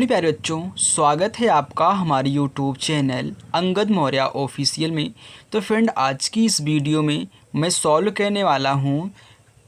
चलिए प्यारे बच्चों, स्वागत है आपका हमारे YouTube channel Angad Maurya official में। तो फ्रेंड, आज की इस वीडियो में मैं सॉल्व करने वाला हूँ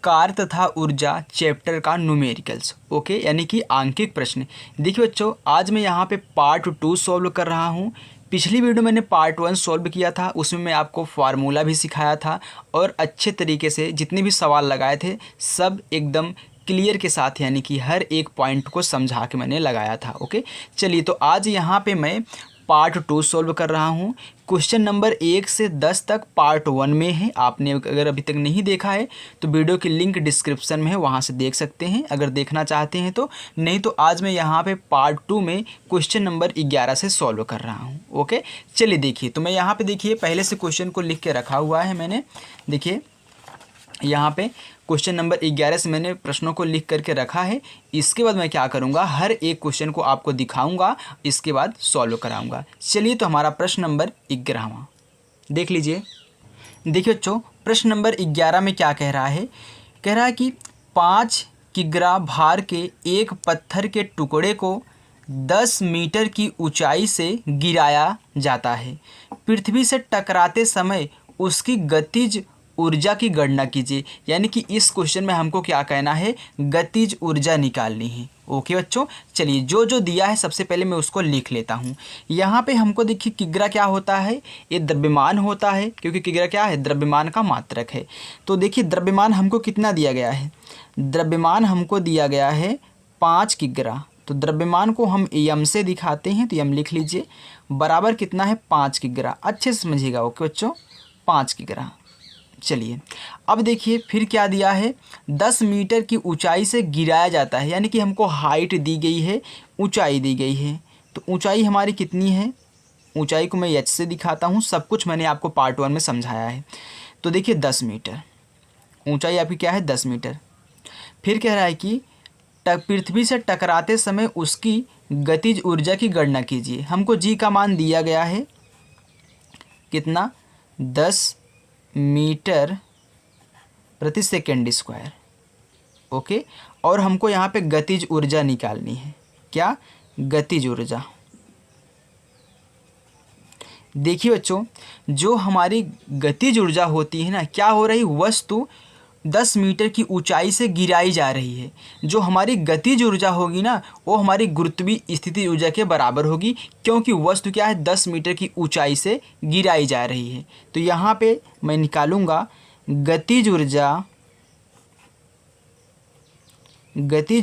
कार्य तथा ऊर्जा चैप्टर का न्यूमेरिकल्स। ओके, यानी कि आंकिक प्रश्न। देखिए बच्चों, आज मैं यहाँ पे पार्ट 2 सॉल्व कर रहा हूँ। पिछली वीडियो मैंने पार्ट 1 सॉल्व किया था, उसमें मैं आपको फार्मूला भी सिखाया था और अच्छे तरीके से जितने भी सवाल लगाए थे सब एकदम क्लियर के साथ, यानी कि हर एक पॉइंट को समझा के मैंने लगाया था। ओके, चलिए तो आज यहाँ पे मैं पार्ट 2 सॉल्व कर रहा हूँ। क्वेश्चन नंबर 1 से 10 तक पार्ट 1 में है। आपने अगर अभी तक नहीं देखा है तो वीडियो की लिंक डिस्क्रिप्शन में है, वहाँ से देख सकते हैं अगर देखना चाहते हैं तो। नहीं तो आज मैं यहाँ पे पार्ट 2 में क्वेश्चन नंबर 11 से सॉल्व कर रहा हूँ। ओके, चलिए देखिए, तो मैं यहाँ पे देखिए पहले से क्वेश्चन को लिख के रखा हुआ है मैंने। देखिए यहाँ पे क्वेश्चन नंबर 11 से मैंने प्रश्नों को लिख करके रखा है। इसके बाद मैं क्या करूँगा, हर एक क्वेश्चन को आपको दिखाऊंगा, इसके बाद सॉल्व कराऊंगा। चलिए तो हमारा प्रश्न नंबर 11वां देख लीजिए। देखिए बच्चों, प्रश्न नंबर 11 में क्या कह रहा है। कह रहा है कि 5 किग्रा भार के एक पत्थर के टुकड़े को 10 मीटर की ऊंचाई से गिराया जाता है। पृथ्वी से टकराते समय उसकी गतिज ऊर्जा की गणना कीजिए। यानी कि इस क्वेश्चन में हमको क्या कहना है, गतिज ऊर्जा निकालनी है। ओके बच्चों, चलिए जो जो दिया है सबसे पहले मैं उसको लिख लेता हूँ। यहाँ पे हमको देखिए किग्रा क्या होता है, ये द्रव्यमान होता है, क्योंकि किग्रा क्या है, द्रव्यमान का मात्रक है। तो देखिए द्रव्यमान हमको कितना दिया गया है, द्रव्यमान हमको दिया गया है 5 किग्रा। तो द्रव्यमान को हम यम से दिखाते हैं, तो यम लिख लीजिए, बराबर कितना है 5 किग्रा। अच्छे से समझिएगा। ओके बच्चों, 5 किग्रा। चलिए अब देखिए फिर क्या दिया है, 10 मीटर की ऊंचाई से गिराया जाता है। यानी कि हमको हाइट दी गई है, ऊंचाई दी गई है। तो ऊंचाई हमारी कितनी है, ऊंचाई को मैं एच से दिखाता हूँ। सब कुछ मैंने आपको पार्ट 1 में समझाया है। तो देखिए 10 मीटर ऊंचाई आपकी क्या है, 10 मीटर। फिर कह रहा है कि पृथ्वी से टकराते समय उसकी गतिज ऊर्जा की गणना कीजिए। हमको जी का मान दिया गया है कितना, 10 मीटर प्रति सेकेंड स्क्वायर। ओके, और हमको यहाँ पे गतिज ऊर्जा निकालनी है। क्या, गतिज ऊर्जा। देखिए बच्चों, जो हमारी गतिज ऊर्जा होती है ना, क्या हो रही, वस्तु 10 मीटर की ऊंचाई से गिराई जा रही है। जो हमारी गतिज ऊर्जा होगी ना, वो हमारी गुरुत्वीय स्थिति ऊर्जा के बराबर होगी, क्योंकि वस्तु क्या है, 10 मीटर की ऊंचाई से गिराई जा रही है। तो यहाँ पे मैं निकालूंगा गतिज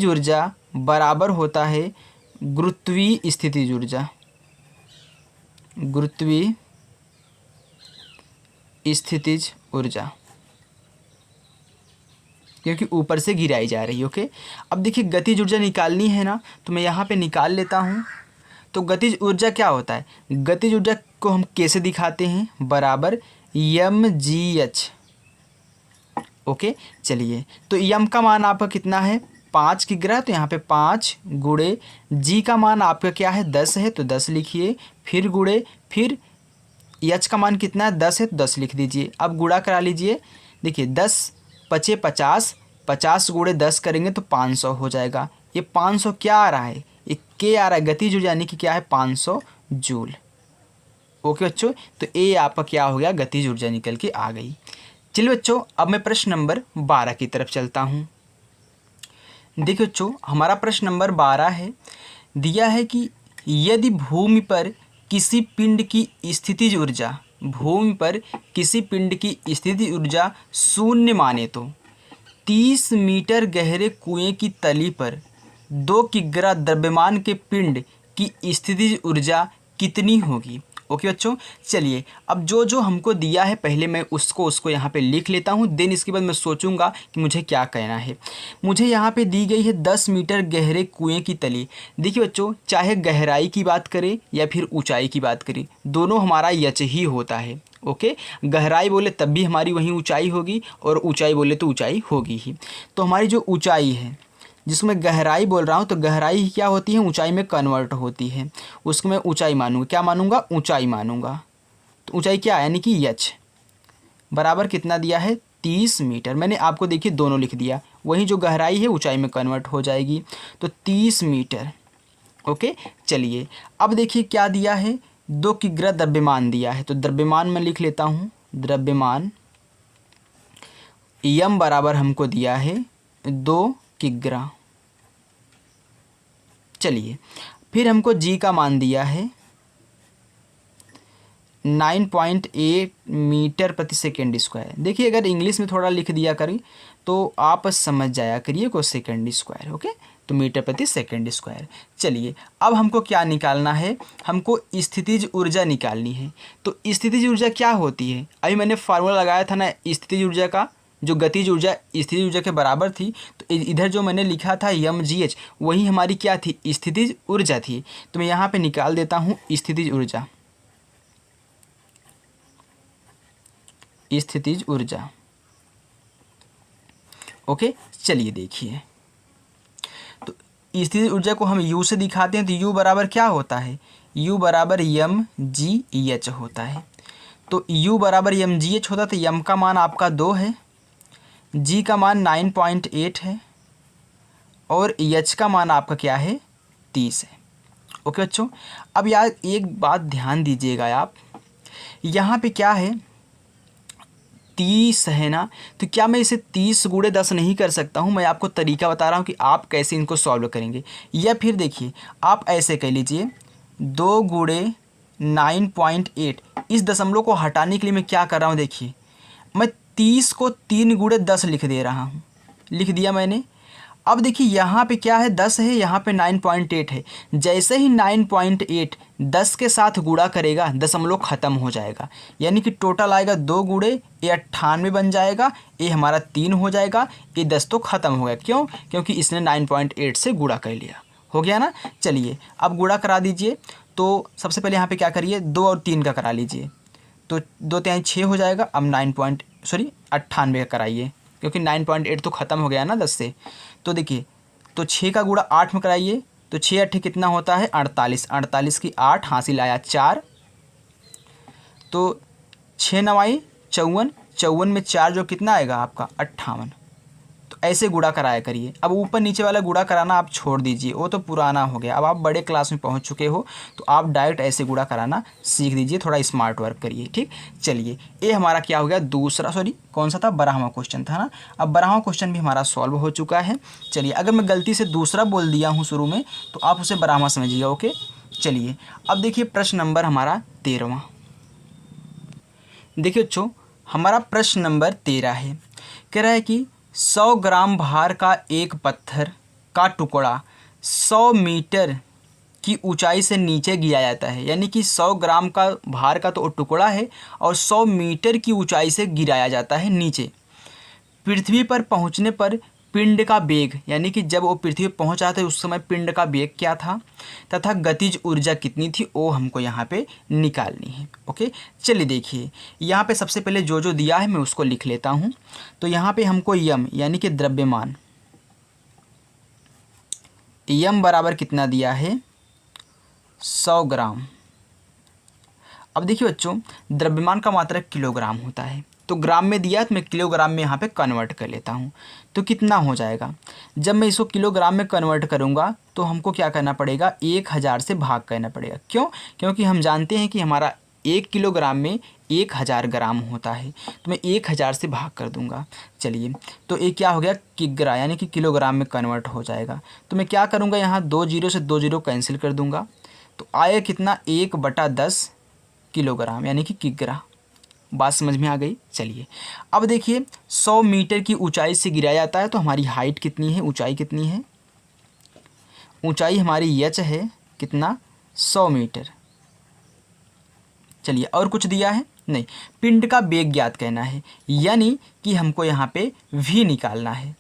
ऊर्जा बराबर होता है गुरुत्वीय स्थितिज ऊर्जा, गुरुत्वीय स्थितिज ऊर्जा, क्योंकि ऊपर से गिराई जा रही है। ओके, अब देखिए गतिज ऊर्जा निकालनी है ना, तो मैं यहाँ पे निकाल लेता हूँ। तो गतिज ऊर्जा क्या होता है, गतिज ऊर्जा को हम कैसे दिखाते हैं, बराबर mgh। ओके, चलिए तो यम का मान आपका कितना है, 5 किग्रा। तो यहाँ पे 5 गुणे जी का मान आपका क्या है, 10 है, तो 10 लिखिए। फिर गुणे, फिर एच का मान कितना है, 10 है, तो 10 लिख दीजिए। अब गुणा करा लीजिए। देखिए 10 पचे 50, 50 गुणे 10 करेंगे तो 500 हो जाएगा। ये 500 क्या आ रहा है, ये के आ रहा है, गतिज ऊर्जा, यानी कि क्या है, 500 जूल। ओके बच्चों, तो ये आपका क्या हो गया, गतिज ऊर्जा निकल के आ गई। चलिए बच्चों, अब मैं प्रश्न नंबर 12 की तरफ चलता हूँ। देखिए बच्चों, हमारा प्रश्न नंबर 12 है। दिया है कि यदि भूमि पर किसी पिंड की स्थितिज ऊर्जा, भूमि पर किसी पिंड की स्थिति ऊर्जा शून्य माने तो 30 मीटर गहरे कुएं की तली पर 2 किग्रा द्रव्यमान के पिंड की स्थितिज ऊर्जा कितनी होगी। ओके बच्चों, चलिए अब जो जो हमको दिया है पहले मैं उसको यहाँ पे लिख लेता हूँ। देन इसके बाद मैं सोचूंगा कि मुझे क्या कहना है। मुझे यहाँ पे दी गई है 10 मीटर गहरे कुएं की तली। देखिए बच्चों, चाहे गहराई की बात करें या फिर ऊंचाई की बात करें, दोनों हमारा यच ही होता है। ओके, गहराई बोले तब भी हमारी वही ऊंचाई होगी और ऊंचाई बोले तो ऊंचाई होगी ही। तो हमारी जो ऊंचाई है, जिसको मैं गहराई बोल रहा हूँ, तो गहराई क्या होती है, ऊंचाई में कन्वर्ट होती है। उसको मैं ऊंचाई मानूंगा, क्या मानूंगा, ऊंचाई मानूंगा। तो ऊंचाई क्या है, यानी कि यच बराबर कितना दिया है, 30 मीटर। मैंने आपको देखिए दोनों लिख दिया, वही जो गहराई है ऊंचाई में कन्वर्ट हो जाएगी। तो 30 मीटर ओके, चलिए अब देखिए क्या दिया है, 2 किग्रा द्रव्यमान दिया है। तो द्रव्यमान में लिख लेता हूँ, द्रव्यमान यम बराबर हमको दिया है 2 किग्रा। चलिए फिर हमको जी का मान दिया है 9.8 मीटर प्रति सेकेंड स्क्वायर। देखिए अगर इंग्लिश में थोड़ा लिख दिया करें तो आप समझ जाया करिए को सेकेंड स्क्वायर। ओके, तो मीटर प्रति सेकेंड स्क्वायर। चलिए अब हमको क्या निकालना है, हमको स्थितिज ऊर्जा निकालनी है। तो स्थितिज ऊर्जा क्या होती है, अभी मैंने फार्मूला लगाया था ना स्थितिज ऊर्जा का, जो गतिज ऊर्जा स्थितिज ऊर्जा के बराबर थी। तो इधर जो मैंने लिखा था mgh, वही हमारी क्या थी, स्थितिज ऊर्जा थी। तो मैं यहाँ पे निकाल देता हूँ स्थितिज ऊर्जा, स्थितिज ऊर्जा। ओके, चलिए देखिए, तो स्थितिज ऊर्जा को हम U से दिखाते हैं। तो U बराबर क्या होता है, U बराबर mgh होता है। तो U बराबर mgh होता है, तो m का मान आपका 2 है, G का मान 9.8 है और H का मान आपका क्या है, 30 है। ओके बच्चों, अब यार एक बात ध्यान दीजिएगा आप, यहाँ पे क्या है 30 है ना, तो क्या मैं इसे 30 गुणे 10 नहीं कर सकता हूँ। मैं आपको तरीका बता रहा हूँ कि आप कैसे इनको सॉल्व करेंगे। या फिर देखिए आप ऐसे कह लीजिए 2 गुणे 9.8, इस दशमलव को हटाने के लिए मैं क्या कर रहा हूँ, देखिए मैं 30 को 3 गुणे 10 लिख दे रहा हूँ, लिख दिया मैंने। अब देखिए यहाँ पे क्या है 10 है, यहाँ पे 9.8 है। जैसे ही 9.8 10 के साथ गुणा करेगा दशमलव खत्म हो जाएगा, यानी कि टोटल आएगा 2 गुणे ये 98 बन जाएगा, ये हमारा 3 हो जाएगा, ये 10 तो ख़त्म हो गया। क्यों, क्योंकि इसने 9.8 से गुणा कर लिया, हो गया ना। चलिए अब गुणा करा दीजिए। तो सबसे पहले यहाँ पे क्या करिए, 2 और 3 का करा लीजिए, तो 2 3 6 हो जाएगा। अब 98 का कराइए, क्योंकि 9.8 तो ख़त्म हो गया ना 10 से। तो देखिए, तो 6 का गुणा 8 में कराइए, तो 6 8 कितना होता है 48, 48 की 8 हासिल आया 4, तो 6 9 54, 54 में 4 जो कितना आएगा आपका 58। तो ऐसे गुणा कराया करिए। अब ऊपर नीचे वाला गुणा कराना आप छोड़ दीजिए, वो तो पुराना हो गया। अब आप बड़े क्लास में पहुंच चुके हो, तो आप डायरेक्ट ऐसे गुणा कराना सीख दीजिए, थोड़ा स्मार्ट वर्क करिए, ठीक। चलिए ये हमारा क्या हो गया, दूसरा, सॉरी कौन सा था, 12वां क्वेश्चन था ना। अब 12वां क्वेश्चन भी हमारा सॉल्व हो चुका है। चलिए अगर मैं गलती से दूसरा बोल दिया हूँ शुरू में, तो आप उसे 12वां समझिएगा। ओके, चलिए अब देखिए प्रश्न नंबर हमारा 13वां। देखिए बच्चों, हमारा प्रश्न नंबर 13 है। कह रहा है कि 100 ग्राम भार का एक पत्थर का टुकड़ा 100 मीटर की ऊंचाई से नीचे गिराया जाता है। यानी कि 100 ग्राम का भार का तो टुकड़ा है और 100 मीटर की ऊंचाई से गिराया जाता है नीचे। पृथ्वी पर पहुंचने पर पिंड का वेग, यानी कि जब वो पृथ्वी पर पहुंचा था उस समय पिंड का वेग क्या था, तथा गतिज ऊर्जा कितनी थी, वो हमको यहाँ पे निकालनी है। ओके, चलिए देखिए यहाँ पे सबसे पहले जो जो दिया है मैं उसको लिख लेता हूँ। तो यहाँ पे हमको यम यानी कि द्रव्यमान, यम बराबर कितना दिया है 100 ग्राम। अब देखिए बच्चों, द्रव्यमान का मात्रक किलोग्राम होता है, तो ग्राम में दिया है तो मैं किलोग्राम में यहाँ पे कन्वर्ट कर लेता हूँ। तो कितना हो जाएगा, जब मैं इसको किलोग्राम में कन्वर्ट करूँगा तो हमको क्या करना पड़ेगा, 1000 से भाग करना पड़ेगा। क्यों, क्योंकि हम जानते हैं कि हमारा 1 किलोग्राम में 1000 ग्राम होता है, तो मैं 1000 से भाग कर दूंगा। चलिए तो ये क्या हो गया, किग्रा, यानी कि किलोग्राम में कन्वर्ट हो जाएगा। तो मैं क्या करूँगा, यहाँ 2 जीरो से 2 जीरो कैंसिल कर दूँगा, तो आएगा कितना 1/10 किलोग्राम, यानी कि किग्रा। बात समझ में आ गई। चलिए अब देखिए 100 मीटर की ऊंचाई से गिराया जाता है, तो हमारी हाइट कितनी है, ऊंचाई कितनी है, ऊंचाई हमारी एच है कितना 100 मीटर। चलिए और कुछ दिया है नहीं, पिंड का वेग ज्ञात करना है, यानी कि हमको यहाँ पे v निकालना है।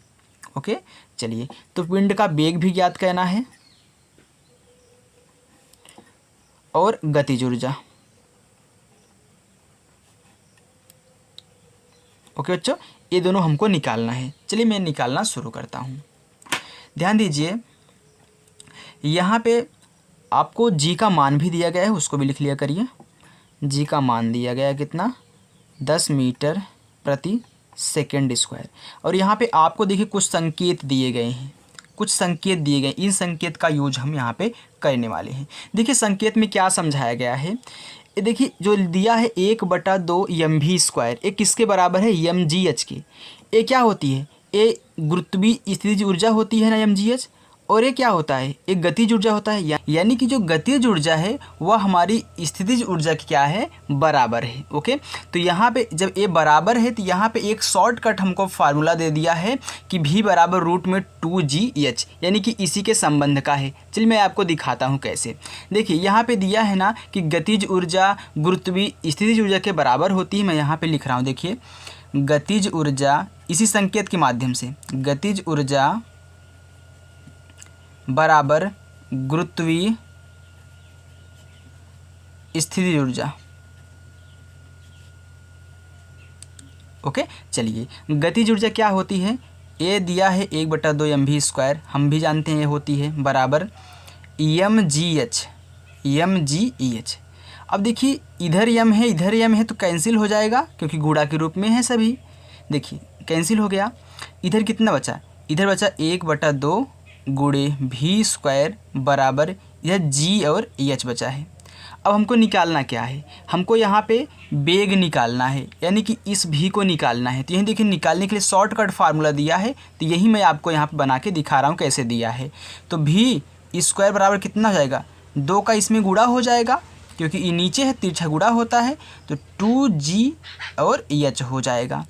ओके, चलिए तो पिंड का वेग भी ज्ञात करना है और गतिज ऊर्जा। ओके बच्चों, ये दोनों हमको निकालना है। चलिए मैं निकालना शुरू करता हूँ। ध्यान दीजिए यहाँ पे आपको जी का मान भी दिया गया है, उसको भी लिख लिया करिए। जी का मान दिया गया कितना 10 मीटर प्रति सेकेंड स्क्वायर। और यहाँ पे आपको देखिए कुछ संकेत दिए गए हैं, कुछ संकेत दिए गए, इन संकेत का यूज हम यहाँ पे करने वाले हैं। देखिए संकेत में क्या समझाया गया है, ये देखिए जो दिया है 1/2 mv², ये किसके बराबर है, mgh के। ये क्या होती है, ये गुरुत्वीय स्थितिज ऊर्जा होती है ना mgh, और ये क्या होता है, एक गतिज ऊर्जा होता है। यानी कि जो गतिज ऊर्जा है वह हमारी स्थितिज ऊर्जा की क्या है, बराबर है। ओके, तो यहाँ पे जब ये बराबर है तो यहाँ पे एक शॉर्टकट हमको फार्मूला दे दिया है कि v बराबर √2gh, यानी कि इसी के संबंध का है। चलिए मैं आपको दिखाता हूँ कैसे। देखिए यहाँ पे दिया है ना कि गतिज ऊर्जा गुरुत्वीय स्थितिज ऊर्जा के बराबर होती है। मैं यहाँ पर लिख रहा हूँ, देखिए गतिज ऊर्जा इसी संकेत के माध्यम से, गतिज ऊर्जा बराबर गुरुत्वीय स्थितिज ऊर्जा। ओके, चलिए गतिज ऊर्जा क्या होती है, ये दिया है 1/2 mv², हम भी जानते हैं ये होती है बराबर mgh। अब देखिए इधर m है इधर m है तो कैंसिल हो जाएगा क्योंकि गुणा के रूप में है सभी। देखिए कैंसिल हो गया, इधर कितना बचा, इधर बचा 1/2 गुणे v² बराबर यह g और h बचा है। अब हमको निकालना क्या है, हमको यहाँ पे वेग निकालना है, यानी कि इस v को निकालना है। तो यही देखिए निकालने के लिए शॉर्टकट फार्मूला दिया है, तो यही मैं आपको यहाँ पे बना के दिखा रहा हूँ कैसे दिया है। तो v² बराबर कितना हो जाएगा, 2 का इसमें गुणा हो जाएगा क्योंकि ये नीचे है, तिरछा गुणा होता है, तो 2g और h हो जाएगा।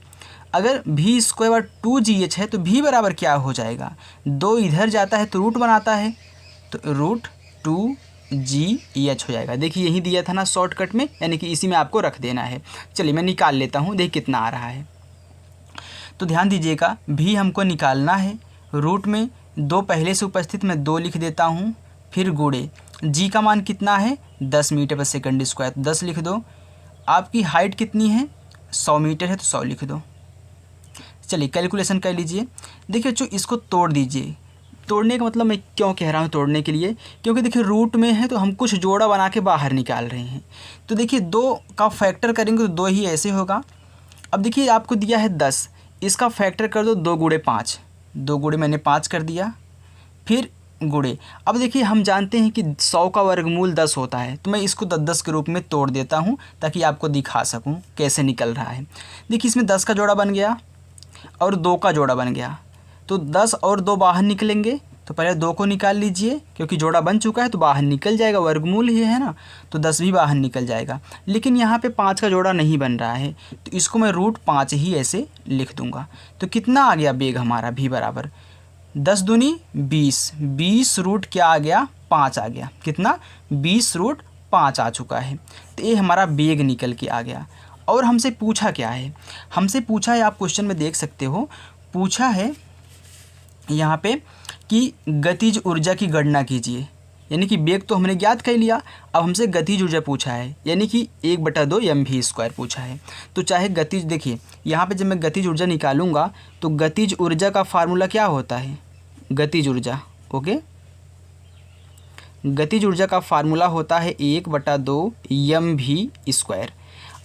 अगर v² 2gh है तो v बराबर क्या हो जाएगा, 2 इधर जाता है तो रूट बनाता है, तो √2gh हो जाएगा। देखिए यही दिया था ना शॉर्टकट में, यानी कि इसी में आपको रख देना है। चलिए मैं निकाल लेता हूँ, देखिए कितना आ रहा है। तो ध्यान दीजिएगा v हमको निकालना है, रूट में 2 पहले से उपस्थित, मैं 2 लिख देता हूँ, फिर गुणे g का मान कितना है 10 मीटर/सेकंड², 10 लिख दो। आपकी हाइट कितनी है 100 मीटर है तो 100 लिख दो। चलिए कैलकुलेशन कर लीजिए। देखिए बच्चों इसको तोड़ दीजिए। तोड़ने का मतलब मैं क्यों कह रहा हूँ तोड़ने के लिए, क्योंकि देखिए रूट में है तो हम कुछ जोड़ा बना के बाहर निकाल रहे हैं। तो देखिए 2 का फैक्टर करेंगे तो 2 ही ऐसे होगा। अब देखिए आपको दिया है 10, इसका फैक्टर कर दो 2 गुणे 5, 2 गुणे मैंने 5 कर दिया, फिर गुणे। अब देखिए हम जानते हैं कि 100 का वर्गमूल 10 होता है, तो मैं इसको 10 के रूप में तोड़ देता हूँ ताकि आपको दिखा सकूँ कैसे निकल रहा है। देखिए इसमें 10 का जोड़ा बन गया और 2 का जोड़ा बन गया, तो 10 और 2 बाहर निकलेंगे। तो पहले 2 को निकाल लीजिए क्योंकि जोड़ा बन चुका है तो बाहर निकल जाएगा, वर्गमूल ही है ना, तो 10 भी बाहर निकल जाएगा। लेकिन यहाँ पे 5 का जोड़ा नहीं बन रहा है तो इसको मैं √5 ही ऐसे लिख दूंगा। तो कितना आ गया वेग हमारा v बराबर 10 दूनी 20, 20 रूट क्या आ गया 5 आ गया। कितना 20√5 आ चुका है। तो ये हमारा वेग निकल के आ गया। और हमसे पूछा क्या है, हमसे पूछा है, आप क्वेश्चन में देख सकते हो, पूछा है यहाँ पे कि गतिज ऊर्जा की गणना कीजिए। यानी कि वेग तो हमने ज्ञात कर लिया, अब हमसे गतिज ऊर्जा पूछा है, यानी कि 1/2 mv² पूछा है। तो चाहे गतिज, देखिए यहाँ पे जब मैं गतिज ऊर्जा निकालूंगा तो गतिज ऊर्जा का फार्मूला क्या होता है, गतिज ऊर्जा, ओके, गतिज ऊर्जा का फार्मूला होता है 1/2 mv²।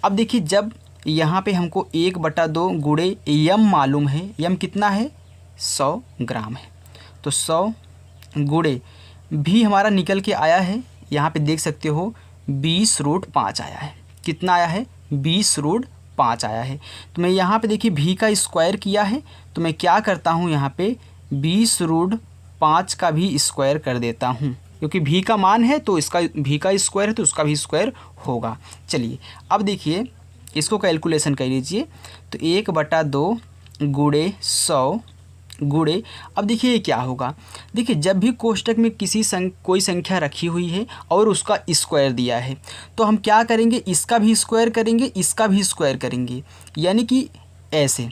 अब देखिए जब यहाँ पे हमको 1/2 गुणे यम मालूम है, यम कितना है 100 ग्राम है, तो 100 गुणे भी हमारा निकल के आया है, यहाँ पे देख सकते हो 20√5 आया है। कितना आया है 20√5 आया है। तो मैं यहाँ पे देखिए v का स्क्वायर किया है, तो मैं क्या करता हूँ यहाँ पे 20√5 का भी स्क्वायर कर देता हूँ, क्योंकि v का मान है तो इसका v का स्क्वायर है तो उसका भी स्क्वायर होगा। चलिए अब देखिए इसको कैलकुलेशन कर लीजिए। तो 1/2 गुणे 100 गुणे, अब देखिए ये क्या होगा, देखिए जब भी कोष्टक में कोई संख्या रखी हुई है और उसका स्क्वायर दिया है तो हम क्या करेंगे, इसका भी स्क्वायर करेंगे, इसका भी स्क्वायर करेंगे। यानी कि ऐसे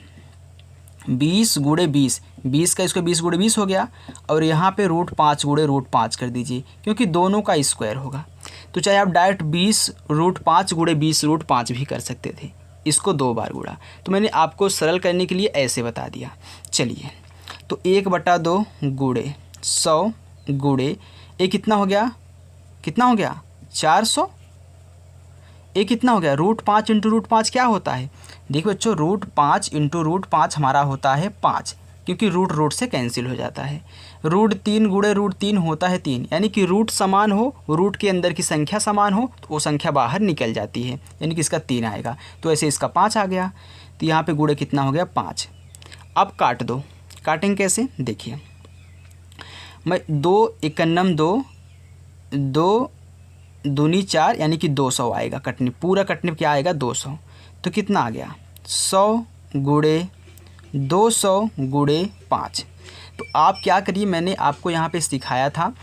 20 गुणे 20, 20 का स्क्वायर 20 गुणे 20 हो गया, और यहाँ पे √5 गुणे √5 कर दीजिए क्योंकि दोनों का स्क्वायर होगा। तो चाहे आप डायरेक्ट 20√5 गुणे 20√5 भी कर सकते थे, इसको 2 बार गुणा, तो मैंने आपको सरल करने के लिए ऐसे बता दिया। चलिए तो 1/2 गुणे 100 गुणे ये कितना हो गया, कितना हो गया 400, ये कितना हो गया √5 इंटू √5 क्या होता है, देखो बच्चों √5 इंटू √5 हमारा होता है 5, क्योंकि रूट से कैंसिल हो जाता है। √3 गुणे √3 होता है 3, यानी कि रूट समान हो, रूट के अंदर की संख्या समान हो तो वो संख्या बाहर निकल जाती है, यानी कि इसका 3 आएगा। तो ऐसे इसका 5 आ गया, तो यहाँ पे गुणे कितना हो गया 5। अब काट दो, काटेंगे कैसे देखिए, मैं 2 एकन्नम 2, 2 दूनी 4 यानी कि 200 आएगा कटने, पूरा कटने क्या आएगा 200। तो कितना आ गया 100 गुणे 200 गुणे 5। तो आप क्या करिए, मैंने आपको यहाँ पे सिखाया था,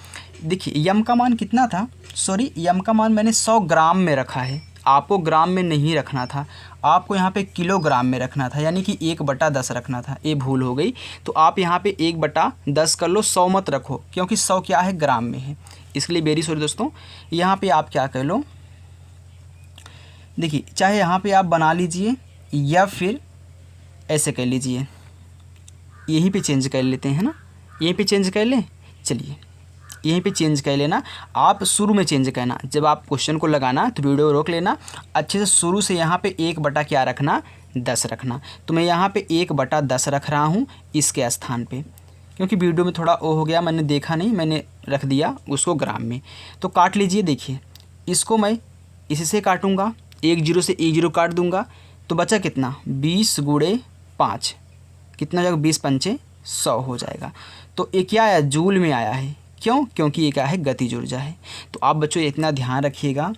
देखिए यम का मान कितना था, सॉरी यम का मान मैंने 100 ग्राम में रखा है, आपको ग्राम में नहीं रखना था, आपको यहाँ पे किलोग्राम में रखना था, यानी कि 1/10 रखना था, ये भूल हो गई। तो आप यहाँ पे 1/10 कर लो, 100 मत रखो क्योंकि 100 क्या है ग्राम में है, इसलिए वेरी सॉरी दोस्तों। यहाँ पे आप क्या कर लो, देखिए चाहे यहाँ पे आप बना लीजिए या फिर ऐसे कर लीजिए, यहीं पे चेंज कर लेते हैं ना, यहीं पे चेंज कर लें, चलिए यहीं पे चेंज कर लेना। आप शुरू में चेंज करना, जब आप क्वेश्चन को लगाना तो वीडियो रोक लेना, अच्छे से शुरू से यहाँ पे 1/क्या रखना 10 रखना। तो मैं यहाँ पे 1/10 रख रहा हूँ इसके स्थान पे, क्योंकि वीडियो में थोड़ा वो हो गया, मैंने देखा नहीं, मैंने रख दिया उसको ग्राम में। तो काट लीजिए, देखिए इसको मैं इससे काटूँगा, 1 0 से 1 0 काट दूँगा, तो बचा कितना 20 गुणे 5, कितना हो जाएगा 20 पंचे 100 हो जाएगा। तो ये क्या आया जूल में आया है, क्यों, क्योंकि ये क्या है गतिज ऊर्जा है। तो आप बच्चों इतना ध्यान रखिएगा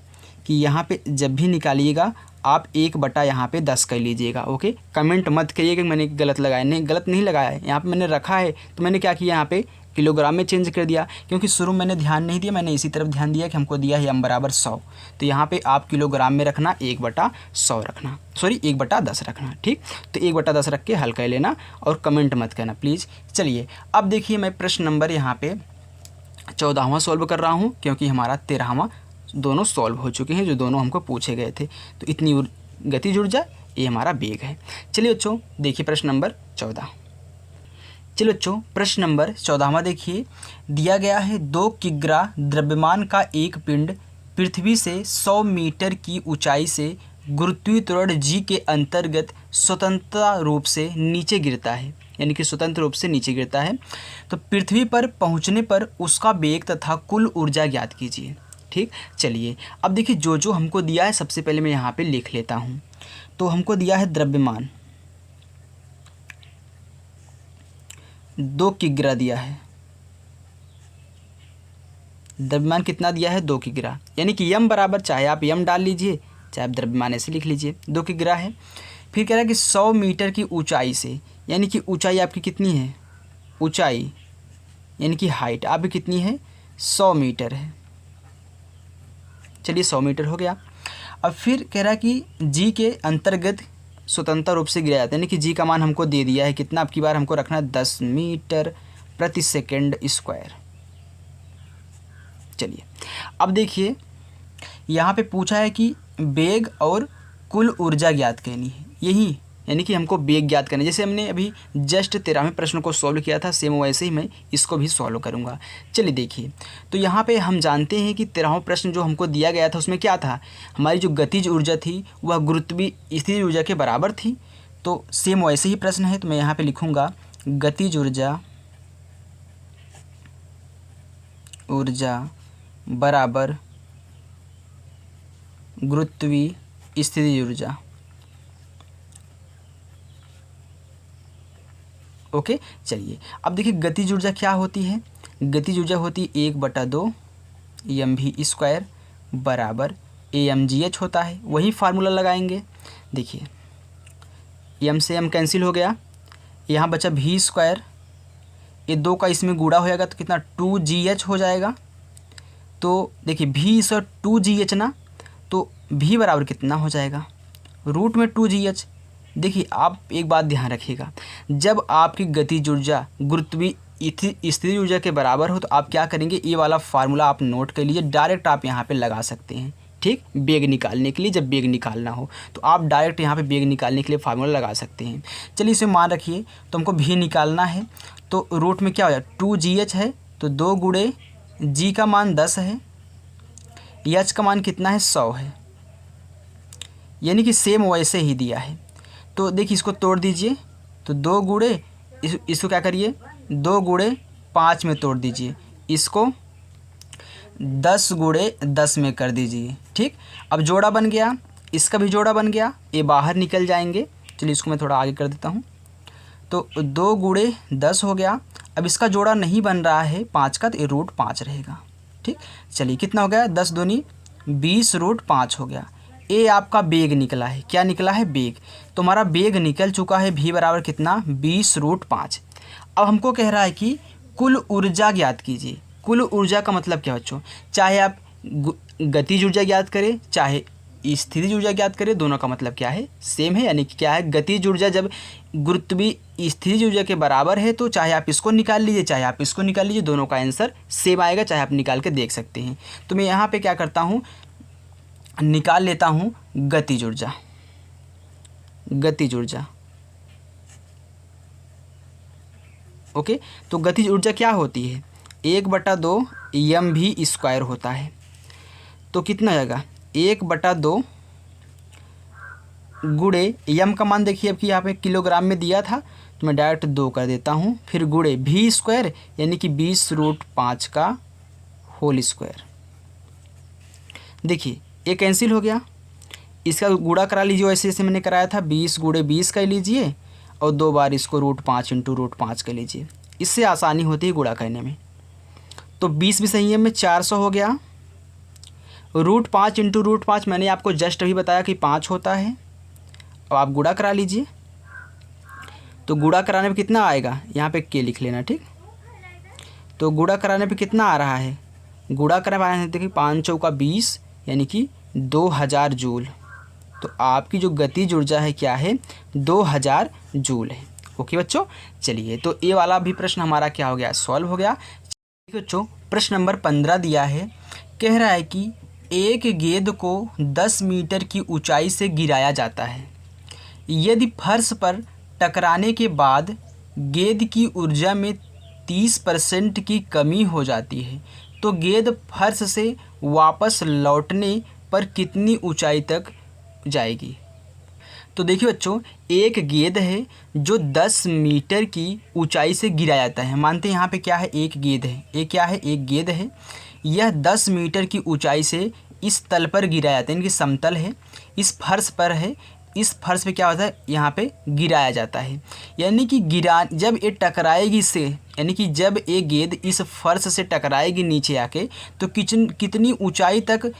कि यहाँ पे जब भी निकालिएगा आप 1/10 यहाँ पे 10 कर लीजिएगा, ओके। कमेंट मत करिएगा मैंने गलत लगाया, नहीं गलत नहीं लगाया है, यहाँ पे मैंने रखा है, तो मैंने क्या किया यहाँ पे किलोग्राम में चेंज कर दिया, क्योंकि शुरू में मैंने ध्यान नहीं दिया, मैंने इसी तरफ ध्यान दिया कि हमको दिया है m = 100, तो यहाँ पे आप किलोग्राम में रखना 1/100 रखना, सॉरी 1/10 रखना, ठीक। तो 1/10 रख के हल कर लेना और कमेंट मत करना प्लीज़। चलिए अब देखिए मैं प्रश्न नंबर यहाँ पे 14वां सॉल्व कर रहा हूँ, क्योंकि हमारा 13वां दोनों सॉल्व हो चुके हैं जो दोनों हमको पूछे गए थे। तो इतनी गतिज ऊर्जा, ये हमारा वेग है। चलिए बच्चों देखिए प्रश्न नंबर 14। चलिए बच्चों प्रश्न नंबर 14वां देखिए, दिया गया है 2 किग्रा द्रव्यमान का एक पिंड पृथ्वी से 100 मीटर की ऊंचाई से गुरुत्वीय त्वरण g के अंतर्गत स्वतंत्र रूप से नीचे गिरता है, यानी कि स्वतंत्र रूप से नीचे गिरता है। तो पृथ्वी पर पहुंचने पर उसका वेग तथा कुल ऊर्जा ज्ञात कीजिए, ठीक। चलिए अब देखिए जो जो हमको दिया है सबसे पहले मैं यहाँ पे लिख लेता हूँ। तो हमको दिया है द्रव्यमान 2 किग्रा दिया है, द्रव्यमान कितना दिया है 2 किग्रा, यानी कि यम बराबर, चाहे आप यम डाल लीजिए चाहे आप द्रव्यमान ऐसे लिख लीजिए, 2 किग्रा है। फिर कह रहा है कि 100 मीटर की ऊंचाई से, यानी कि ऊंचाई आपकी कितनी है, ऊंचाई यानी कि हाइट आपकी कितनी है 100 मीटर है। चलिए 100 मीटर हो गया। अब फिर कह रहा है कि जी के अंतर्गत स्वतंत्र रूप से गिरा जाता है, यानी कि जी का मान हमको दे दिया है कितना, अब की बार हमको रखना है 10 मीटर प्रति सेकंड स्क्वायर। चलिए अब देखिए यहाँ पे पूछा है कि वेग और कुल ऊर्जा ज्ञात करनी है, यही यानी कि हमको वेग ज्ञात करना है। जैसे हमने अभी जस्ट 13वें प्रश्न को सॉल्व किया था, सेम वैसे ही मैं इसको भी सॉल्व करूंगा। चलिए देखिए, तो यहाँ पे हम जानते हैं कि 13वां प्रश्न जो हमको दिया गया था उसमें क्या था, हमारी जो गतिज ऊर्जा थी वह गुरुत्वीय स्थिर ऊर्जा के बराबर थी। तो सेम वैसे ही प्रश्न है, तो मैं यहाँ पर लिखूँगा गतिज ऊर्जा बराबर गुरुत्वीय स्थिर ऊर्जा, ओके। चलिए अब देखिए गतिज ऊर्जा क्या होती है, गतिज ऊर्जा होती है 1/2 mv² बराबर amgh होता है। वही फार्मूला लगाएंगे, देखिए m से m कैंसिल हो गया, यहाँ बचा v², ये 2 का इसमें गुणा हो जाएगा तो कितना 2gh हो जाएगा। तो देखिए v और 2gh ना, तो v बराबर कितना हो जाएगा रूट में 2gh। देखिए आप एक बात ध्यान रखिएगा, जब आपकी गतिज ऊर्जा गुरुत्वीय स्थिर ऊर्जा के बराबर हो तो आप क्या करेंगे, ये वाला फार्मूला आप नोट कर लीजिए, डायरेक्ट आप यहाँ पे लगा सकते हैं, ठीक। वेग निकालने के लिए, जब वेग निकालना हो तो आप डायरेक्ट यहाँ पे वेग निकालने के लिए फार्मूला लगा सकते हैं। चलिए इसे मान रखिए, तो हमको भी निकालना है, तो रूट में क्या हो जाए 2gh है, तो 2 गुणे g का मान 10 है, h का मान कितना है 100 है, यानी कि सेम वैसे ही दिया है। तो देखिए इसको तोड़ दीजिए, तो 2 गुणे इसको क्या करिए 2 गुणे 5 में तोड़ दीजिए, इसको 10 गुणे 10 में कर दीजिए। ठीक, अब जोड़ा बन गया, इसका भी जोड़ा बन गया, ये बाहर निकल जाएंगे। चलिए इसको मैं थोड़ा आगे कर देता हूँ। तो 2 गुणे 10 हो गया। अब इसका जोड़ा नहीं बन रहा है 5 का, तो ये √5 रहेगा। ठीक, चलिए कितना हो गया, 10 दूनी 20 √5 हो गया। ये आपका बेग निकला है। क्या निकला है, बेग। तो हमारा बेग निकल चुका है, v बराबर कितना, 20 √5। अब हमको कह रहा है कि कुल ऊर्जा ज्ञात कीजिए। कुल ऊर्जा का मतलब क्या बच्चों, चाहे आप गतिज ऊर्जा ज्ञात करें चाहे स्थितिज ऊर्जा ज्ञात करें, दोनों का मतलब क्या है, सेम है। यानी कि क्या है, गतिज ऊर्जा जब गुरुत्वीय स्थितिज ऊर्जा के बराबर है तो चाहे आप इसको निकाल लीजिए चाहे आप इसको निकाल लीजिए, दोनों का आंसर सेम आएगा, चाहे आप निकाल के देख सकते हैं। तो मैं यहाँ पे क्या करता हूँ, निकाल लेता हूँ गतिज ऊर्जा। गतिज ऊर्जा, ओके। तो गतिज ऊर्जा क्या होती है, 1/2 mv² होता है। तो कितना आएगा, 1/2 गुणे यम का मान देखिए, अब कि यहाँ पे किलोग्राम में दिया था तो मैं डायरेक्ट 2 कर देता हूँ, फिर गुणे v² यानी कि 20 √5 का होल स्क्वायर। देखिए ये कैंसिल हो गया, इसका गुणा करा लीजिए वैसे जैसे मैंने कराया था, 20 गुणे 20 कर लीजिए और 2 बार इसको √5 × √5 कर लीजिए। इससे आसानी होती है गुणा करने में। तो 20 भी सही है में 400 हो गया। √5 × √5 मैंने आपको जस्ट अभी बताया कि 5 होता है। अब आप गुणा करा लीजिए, तो गुणा कराने पे कितना आएगा, यहाँ पे के लिख लेना। ठीक, तो गुणा कराने पे कितना आ रहा है, गुणा कराने देखिए 5 चौका 20 यानी कि 2000 जूल। तो आपकी जो गतिज ऊर्जा है क्या है, 2000 जूल है। ओके बच्चों, चलिए तो ये वाला भी प्रश्न हमारा क्या हो गया, सॉल्व हो गया। बच्चों प्रश्न नंबर 15 दिया है, कह रहा है कि एक गेंद को 10 मीटर की ऊंचाई से गिराया जाता है। यदि फर्श पर टकराने के बाद गेंद की ऊर्जा में 30% की कमी हो जाती है तो गेंद फर्श से वापस लौटने पर कितनी ऊंचाई तक जाएगी। तो देखिए बच्चों, एक गेंद है जो 10 मीटर की ऊंचाई से गिराया जाता है। मानते हैं यहाँ पे क्या है, एक गेंद है, एक क्या है, एक गेंद है। यह 10 मीटर की ऊंचाई से इस तल पर गिराया जाता है, यानी कि समतल है, इस फर्श पर है, इस फर्श पे क्या होता है, यहाँ पे गिराया जाता है। यानी कि जब ये टकराएगी इससे, यानी कि जब ये गेंद इस फर्श से टकराएगी नीचे आके तो कितनी ऊंचाई तक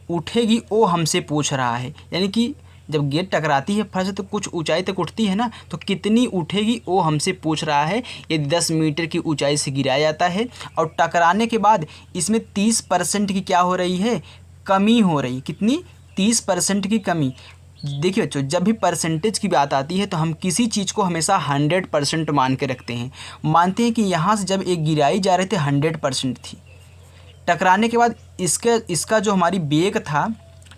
उठेगी वो हमसे पूछ रहा है। यानी कि जब गेंद टकराती है फर्श से तो कुछ ऊंचाई तक उठती है ना, तो कितनी उठेगी वो हमसे पूछ रहा है। यदि 10 मीटर की ऊंचाई से गिराया जाता है और टकराने के बाद इसमें 30% की क्या हो रही है, कमी हो रही। कितनी, 30% की कमी। देखिए बच्चों, जब भी परसेंटेज की बात आती है तो हम किसी चीज़ को हमेशा 100% मान के रखते हैं। मानते हैं कि यहाँ से जब एक गिराई जा रही थी 100% थी, टकराने के बाद इसका जो हमारी बेग था,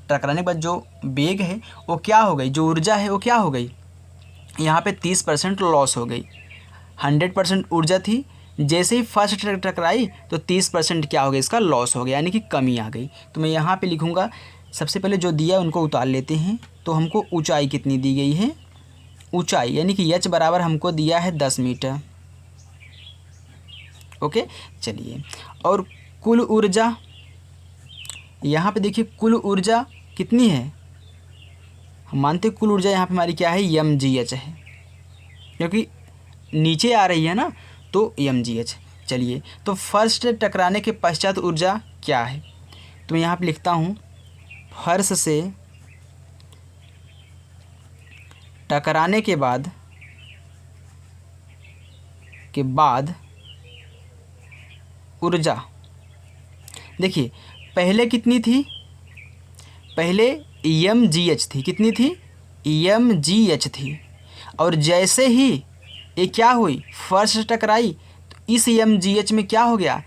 टकराने के बाद जो बेग है वो क्या हो गई, जो ऊर्जा है वो क्या हो गई, यहाँ पे 30% लॉस हो गई। 100% ऊर्जा थी, जैसे ही फर्स्ट टकराई तो 30% क्या हो गया, इसका लॉस हो गया, यानी कि कमी आ गई। तो मैं यहाँ पे लिखूँगा, सबसे पहले जो दिया उनको उतार लेते हैं। तो हमको ऊंचाई कितनी दी गई है, ऊंचाई यानी कि h बराबर हमको दिया है 10 मीटर। ओके, चलिए और कुल ऊर्जा, यहाँ पे देखिए कुल ऊर्जा कितनी है, हम मानते कुल ऊर्जा यहाँ पे हमारी क्या है, mgh है, क्योंकि नीचे आ रही है ना तो mgh। चलिए तो फर्स्ट टकराने के पश्चात ऊर्जा क्या है, तो मैं यहाँ पे लिखता हूँ फर्श से टकराने के बाद ऊर्जा। देखिए पहले कितनी थी, पहले mgh थी, कितनी थी, mgh थी। और जैसे ही ये क्या हुई, फर्श टकराई तो इस mgh में क्या हो गया,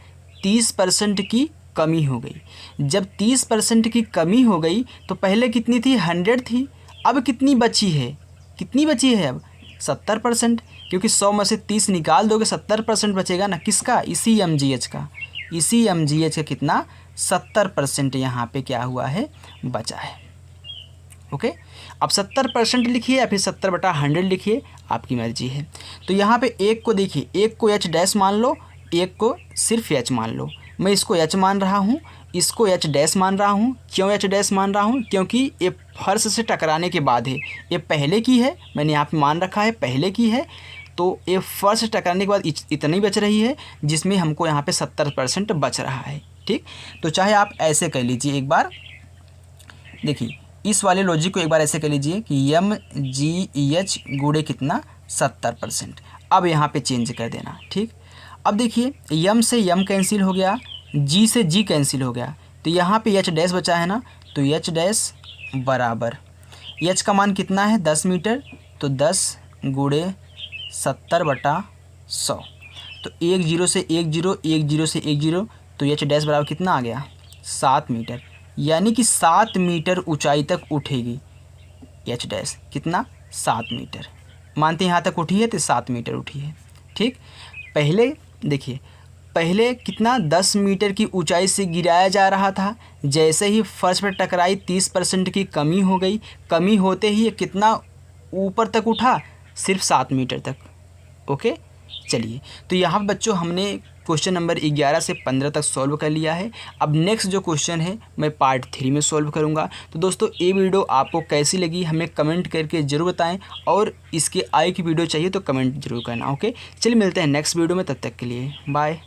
30% की कमी हो गई। जब 30% की कमी हो गई तो पहले कितनी थी, 100 थी, अब कितनी बची है, कितनी बची है अब 70%, क्योंकि 100 में से 30 निकाल दोगे 70% बचेगा ना, किसका, इसी mgh का, इसी mgh का कितना 70% यहाँ पे क्या हुआ है, बचा है। ओके, अब 70% लिखिए या फिर 70/100 लिखिए, आपकी मर्जी है। तो यहाँ पे एक को देखिए, एक को h डैश मान लो, एक को सिर्फ एच मान लो। मैं इसको एच मान रहा हूँ, इसको एच डैश मान रहा हूँ। क्यों एच डैश मान रहा हूँ? क्योंकि ये फर्श से टकराने के बाद है, ये पहले की है, मैंने यहाँ पे मान रखा है पहले की है, तो ये फर्श से टकराने के बाद इतनी बच रही है जिसमें हमको यहाँ पे 70% बच रहा है। ठीक, तो चाहे आप ऐसे कर लीजिए, एक बार देखिए इस वाले लॉजिक को एक बार ऐसे कर लीजिए कि एम जी ई एच गुणे कितना 70%। अब यहाँ पे चेंज कर देना। ठीक, अब देखिए यम से यम कैंसिल हो गया, जी से जी कैंसिल हो गया, तो यहाँ पे एच डैश बचा है ना, तो एच डैश बराबर एच का मान कितना है 10 मीटर, तो 10 गुणे 70/100, तो 1 0 से 1 0, 1 0 से 1 0, तो एच डैश बराबर कितना आ गया 7 मीटर, यानी कि 7 मीटर ऊंचाई तक उठेगी एच डैश, कितना 7 मीटर। मानते हैं यहाँ तक उठी है तो 7 मीटर उठी है। ठीक, पहले देखिए पहले कितना 10 मीटर की ऊंचाई से गिराया जा रहा था, जैसे ही फर्श पर टकराई 30% की कमी हो गई, कमी होते ही ये कितना ऊपर तक उठा, सिर्फ 7 मीटर तक। ओके, चलिए तो यहाँ बच्चों हमने क्वेश्चन नंबर 11 से 15 तक सॉल्व कर लिया है। अब नेक्स्ट जो क्वेश्चन है मैं पार्ट 3 में सॉल्व करूँगा। तो दोस्तों ये वीडियो आपको कैसी लगी हमें कमेंट करके ज़रूर बताएं, और इसके आगे की वीडियो चाहिए तो कमेंट जरूर करना। ओके, चलिए मिलते हैं नेक्स्ट वीडियो में, तब तक के लिए बाय।